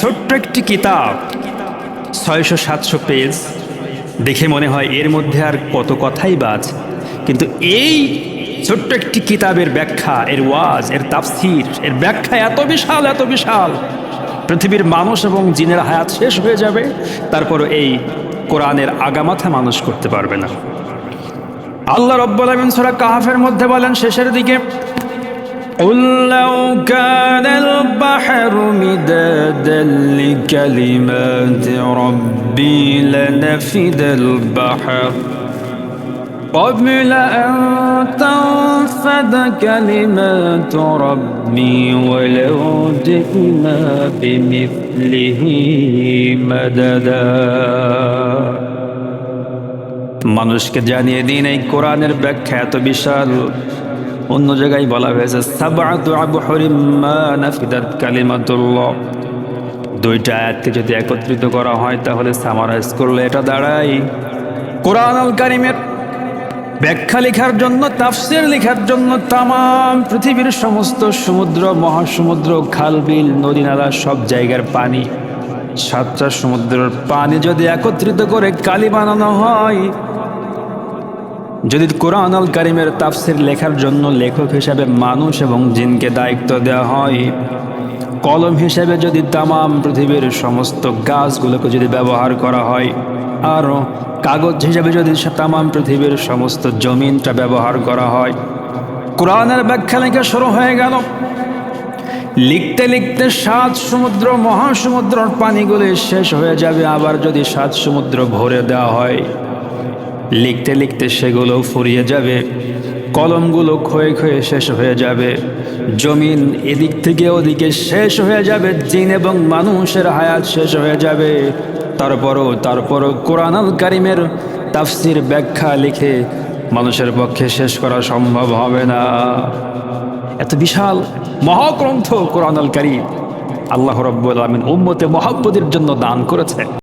ছোট্ট একটি কিতাব, 600-700 পেজ, দেখে মনে হয় এর মধ্যে আর কত কথাই বা আছে। কিন্তু এই ছোট্ট একটি কিতাবের ব্যাখ্যা, এর ওয়াজ, এর তাফসীর, এর ব্যাখ্যা এত বিশাল, এত বিশাল, পৃথিবীর মানুষ এবং জিনের হায়াত শেষ হয়ে যাবে, তারপরও এই কোরআনের আগামাথা মানুষ করতে পারবে না। আল্লাহ রাব্বুল আলামিন সূরা কাহফের মধ্যে বলেন শেষের দিকে, قُل لَّوْ كَانَ الْبَحْرُ مِدَادًا لِّكَلِمَاتِ رَبِّي لَنَفِدَ الْبَحْرُ قَبْلَ أَن تَنفَدَ كَلِمَاتُ رَبِّي وَلَوْ جِئْنَا بِمِثْلِهِ مَدَدًا। মানুষকে জানিয়ে দিন এই কোরআনের ব্যাখ্যা এত বিশাল। অন্য জায়গায় বলা হয়েছে সাবআতু আবহুরিম মা নাফিদাত কালিমাতুল্লাহ। দুইটা আয়াতকে যদি একত্রিত করা হয় তাহলে সামারাইজ করলে এটা দাঁড়ায়, কোরআন আল কারিমের ব্যাখ্যা লেখার জন্য, তাফসীর লেখার জন্য তামাম পৃথিবীর সমস্ত সমুদ্র, মহাসমুদ্র, খাল, বিল, নদী, নালা, সব জায়গার পানি, 7টা সমুদ্রের পানি যদি একত্রিত করে কালি বানানো হয়, যদি কোরআন আল কারিমের তাফসীর লেখার জন্য লেখক হিসাবে মানুষ এবং জিনকে দায়িত্ব দেওয়া হয়, কলম হিসেবে যদি তামাম পৃথিবীর সমস্ত গাছগুলোকে যদি ব্যবহার করা হয়, আর কাগজ হিসেবে যদি তামাম পৃথিবীর সমস্ত জমিনটা ব্যবহার করা হয়, কোরআনের ব্যাখ্যা লেখা শুরু হয়ে গেল। লিখতে লিখতে 7 সমুদ্র, মহাসমুদ্রের পানিগুলো শেষ হয়ে যাবে। আবার যদি 7 সমুদ্র ভরে দেওয়া হয়, লিখতে লিখতে সেগুলো ফুরিয়ে যাবে, কলমগুলো ক্ষয়ে ক্ষয়ে শেষ হয়ে যাবে, জমিন এদিক থেকে ওদিকে শেষ হয়ে যাবে, জিন এবং মানুষের হায়াত শেষ হয়ে যাবে। তারপরও কোরআন আল কারিমের তাফসীর ব্যাখ্যা লিখে মানুষের পক্ষে শেষ করা সম্ভব হবে না। এত বিশাল মহাগ্রন্থ কোরআন আল কারীম আল্লাহ রাব্বুল আলামিন উম্মতে মুহাম্মদের জন্য দান করেছে।